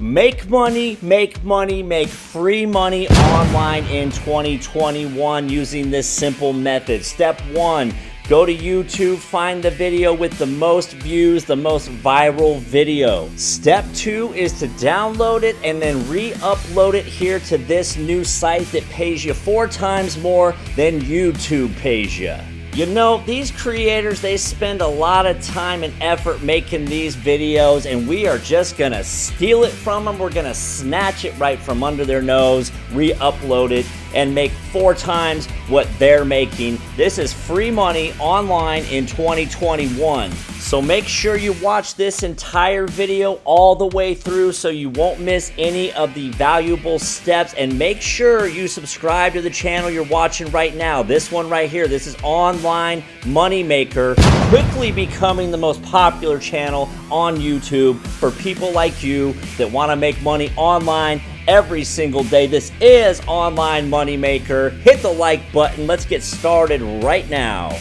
Make money, make free money online in 2021 using this simple method. Step 1, go to YouTube, find the video with the most views, the most viral video. Step 2 is to download it and then re-upload it here to this new site that pays you 4 times more than YouTube pays you. You know, these creators, they spend a lot of time and effort making these videos, and we are just gonna steal it from them. We're gonna snatch it right from under their nose, re-upload it, and make 4 times what they're making. This is free money online in 2021. So make sure you watch this entire video all the way through so you won't miss any of the valuable steps, and make sure you subscribe to the channel you're watching right now. This one right here, this is Online Moneymaker, quickly becoming the most popular channel on YouTube for people like you that want to make money online every single day. This is Online Moneymaker. Hit the like button. Let's get started right now.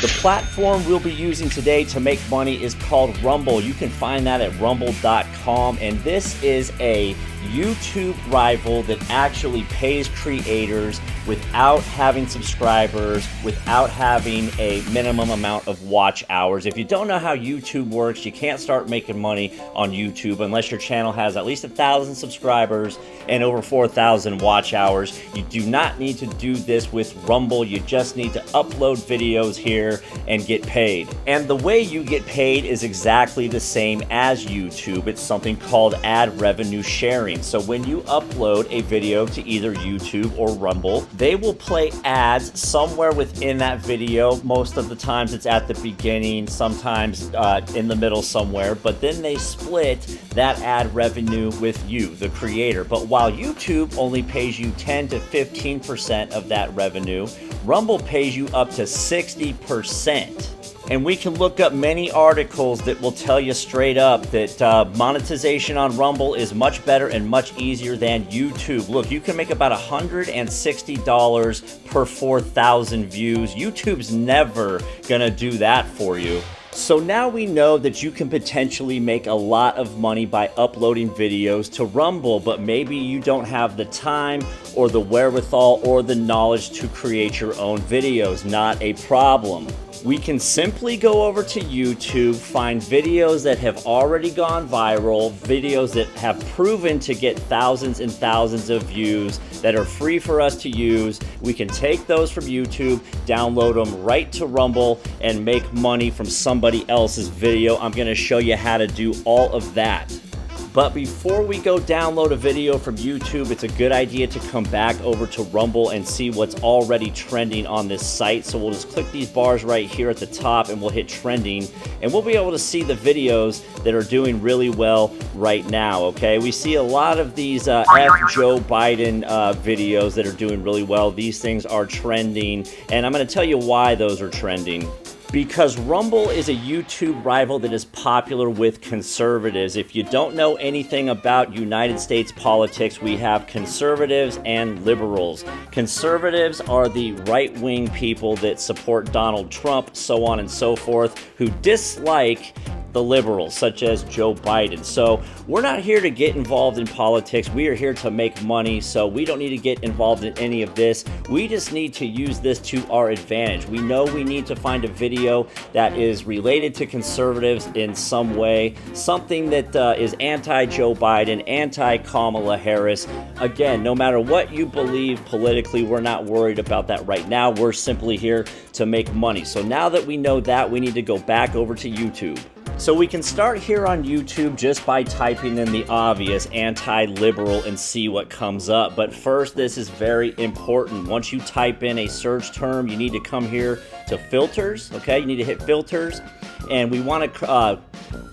The platform we'll be using today to make money is called Rumble. You can find that at rumble.com, and this is a YouTube rival that actually pays creators without having subscribers, without having a minimum amount of watch hours. If you don't know how YouTube works, you can't start making money on YouTube unless your channel has at least 1,000 subscribers and over 4,000 watch hours. You do not need to do this with Rumble. You just need to upload videos here and get paid. And the way you get paid is exactly the same as YouTube. It's something called ad revenue sharing. So when you upload a video to either YouTube or Rumble, they will play ads somewhere within that video. Most of the times it's at the beginning, sometimes in the middle somewhere, but then they split that ad revenue with you, the creator. But while YouTube only pays you 10 to 15% of that revenue, Rumble pays you up to 60%. And we can look up many articles that will tell you straight up that monetization on Rumble is much better and much easier than YouTube. Look, you can make about $160 per 4,000 views. YouTube's never gonna do that for you. So now we know that you can potentially make a lot of money by uploading videos to Rumble, but maybe you don't have the time or the wherewithal or the knowledge to create your own videos. Not a problem. We can simply go over to YouTube, find videos that have already gone viral, videos that have proven to get thousands and thousands of views that are free for us to use. We can take those from YouTube, download them right to Rumble, and make money from somebody else's video. I'm going to show you how to do all of that. But before we go download a video from YouTube, it's a good idea to come back over to Rumble and see what's already trending on this site. So we'll just click these bars right here at the top and we'll hit trending, and we'll be able to see the videos that are doing really well right now, okay? We see a lot of these F Joe Biden videos that are doing really well. These things are trending, and I'm gonna tell you why those are trending. Because Rumble is a YouTube rival that is popular with conservatives. If you don't know anything about United States politics, we have conservatives and liberals. Conservatives are the right-wing people that support Donald Trump, so on and so forth, who dislike the liberals, such as Joe Biden. So we're not here to get involved in politics. We are here to make money, so we don't need to get involved in any of this. We just need to use this to our advantage. We know we need to find a video that is related to conservatives in some way, something that is anti-Joe Biden, anti-Kamala Harris. Again, no matter what you believe politically, we're not worried about that right now. We're simply here to make money. So now that we know that, we need to go back over to YouTube. So we can start here on YouTube just by typing in the obvious anti-liberal and see what comes up. But first, this is very important. Once you type in a search term, you need to come here to filters, okay? You need to hit filters, and we want to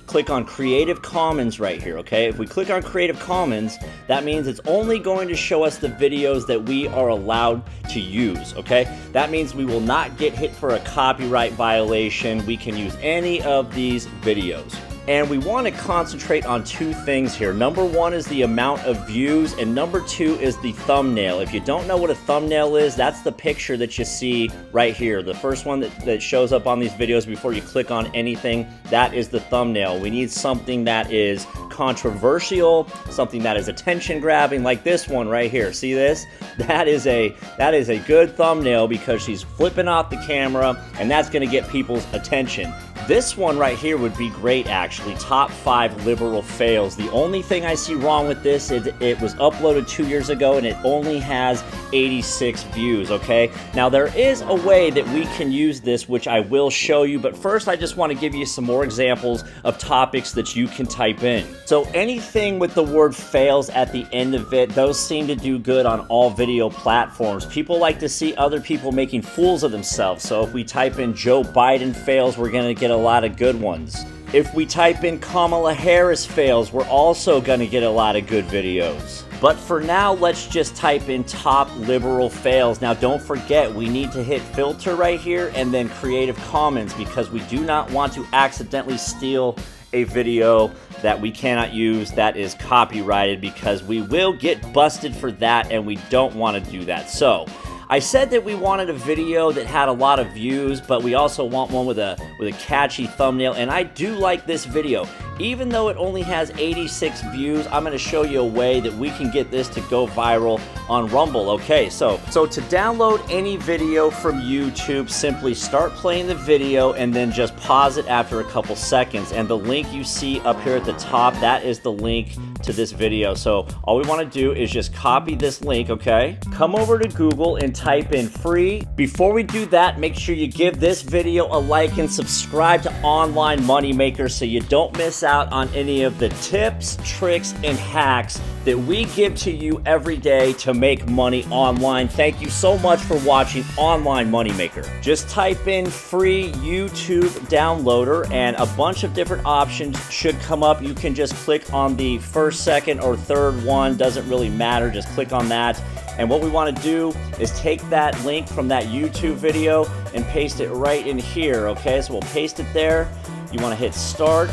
click on Creative Commons right here, okay? If we click on Creative Commons, that means it's only going to show us the videos that we are allowed to use, okay? That means we will not get hit for a copyright violation. We can use any of these videos. And we want to concentrate on 2 things here. Number 1 is the amount of views, and number 2 is the thumbnail. If you don't know what a thumbnail is, that's the picture that you see right here. The first one that shows up on these videos before you click on anything, that is the thumbnail. We need something that is controversial, something that is attention grabbing, like this one right here. See this? That is a good thumbnail because she's flipping off the camera, and that's going to get people's attention. This one right here would be great, actually. Top 5 liberal fails. The only thing I see wrong with this is it was uploaded 2 years ago and it only has 86 views, okay? Now, there is a way that we can use this, which I will show you, but first I just want to give you some more examples of topics that you can type in. So anything with the word fails at the end of it, those seem to do good on all video platforms. People like to see other people making fools of themselves. So if we type in Joe Biden fails, we're going to get a lot of good ones. If we type in Kamala Harris fails, we're also going to get a lot of good videos. But for now, let's just type in top liberal fails. Now, don't forget, we need to hit filter right here and then Creative Commons, because we do not want to accidentally steal a video that we cannot use that is copyrighted, because we will get busted for that and we don't want to do that. So I said that we wanted a video that had a lot of views, but we also want one with a catchy thumbnail, and I do like this video. Even though it only has 86 views, I'm going to show you a way that we can get this to go viral on Rumble. Okay, so to download any video from YouTube, simply start playing the video and then just pause it after a couple seconds. And the link you see up here at the top, that is the link to this video. So all we want to do is just copy this link, okay? Come over to Google and type in free. Before we do that, make sure you give this video a like and subscribe to Online Moneymaker so you don't miss out on any of the tips, tricks, and hacks that we give to you every day to make money online. Thank you so much for watching Online Moneymaker. Just type in free YouTube downloader and a bunch of different options should come up. You can just click on the first, second, or third one. Doesn't really matter. Just click on that. And what we want to do is take that link from that YouTube video and paste it right in here, okay? So we'll paste it there. You want to hit start.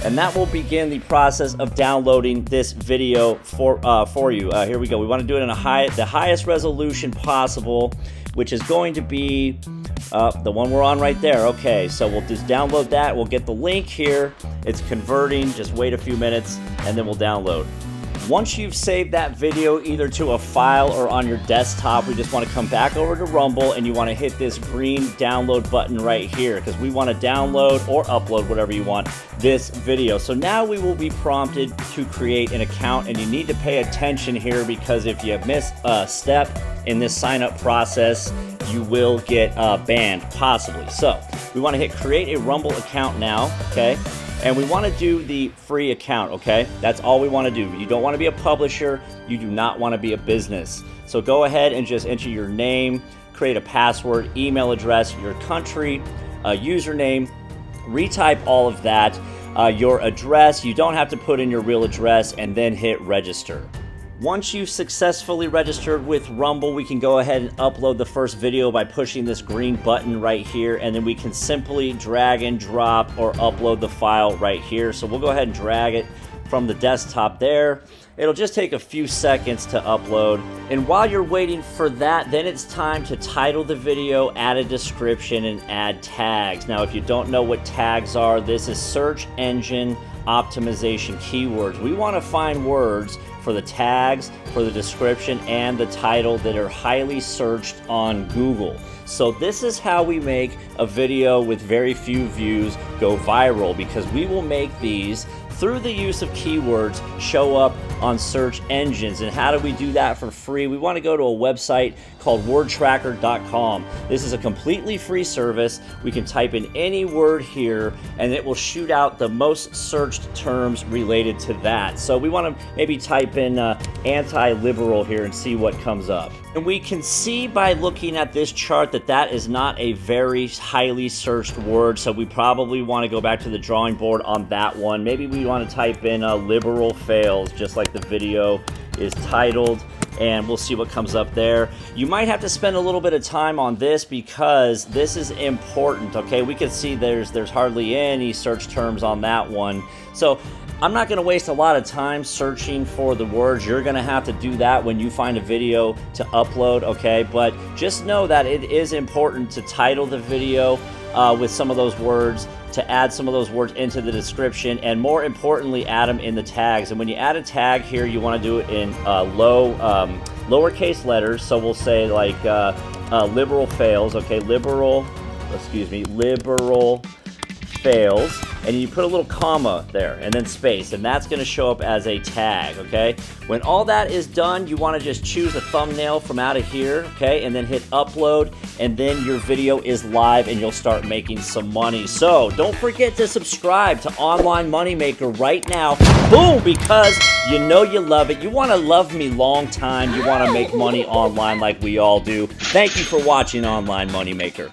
And that will begin the process of downloading this video for you. Here we go. We want to do it in the highest resolution possible, which is going to be the one we're on right there. Okay, so we'll just download that. We'll get the link here. It's converting. Just wait a few minutes, and then we'll download. Once you've saved that video either to a file or on your desktop, we just want to come back over to Rumble, and you want to hit this green download button right here, because we want to download or upload, whatever you want, this video. So now we will be prompted to create an account, and you need to pay attention here, because if you miss a step in this sign up process, you will get banned, possibly. So we want to hit create a Rumble account now, okay? And we want to do the free account, okay? That's all we want to do. You don't want to be a publisher. You do not want to be a business. So go ahead and just enter your name, create a password, email address, your country, a username, retype all of that, your address. You don't have to put in your real address, and then hit register. Once you've successfully registered with Rumble, we can go ahead and upload the first video by pushing this green button right here, and then we can simply drag and drop or upload the file right here. So we'll go ahead and drag it from the desktop there. It'll just take a few seconds to upload. And while you're waiting for that, then it's time to title the video, add a description, and add tags. Now, if you don't know what tags are, this is search engine optimization keywords. We want to find words for the tags, for the description, and the title that are highly searched on Google. So this is how we make a video with very few views go viral, because we will make these through the use of keywords show up on search engines. And how do we do that for free? We want to go to a website called wordtracker.com. This is a completely free service. We can type in any word here and it will shoot out the most searched terms related to that. So we want to maybe type in anti-liberal here and see what comes up. And we can see by looking at this chart that that is not a very highly searched word, so we probably want to go back to the drawing board on that one. Maybe we want to type in liberal fails, just like the video is titled, and we'll see what comes up there. You might have to spend a little bit of time on this because this is important, okay? We can see there's hardly any search terms on that one. So I'm not going to waste a lot of time searching for the words. You're going to have to do that when you find a video to upload, okay? But just know that it is important to title the video with some of those words to add some of those words into the description, and more importantly, add them in the tags. And when you add a tag here, you want to do it in lowercase letters. So we'll say like liberal fails, okay, liberal fails, and you put a little comma there and then space, and that's going to show up as a tag. Okay, when all that is done, you want to just choose a thumbnail from out of here, okay, and then hit upload, and then your video is live and you'll start making some money. So don't forget to subscribe to Online Moneymaker right now, boom, because you know you love it. You want to love me long time. You want to make money online like we all do. Thank you for watching Online Moneymaker.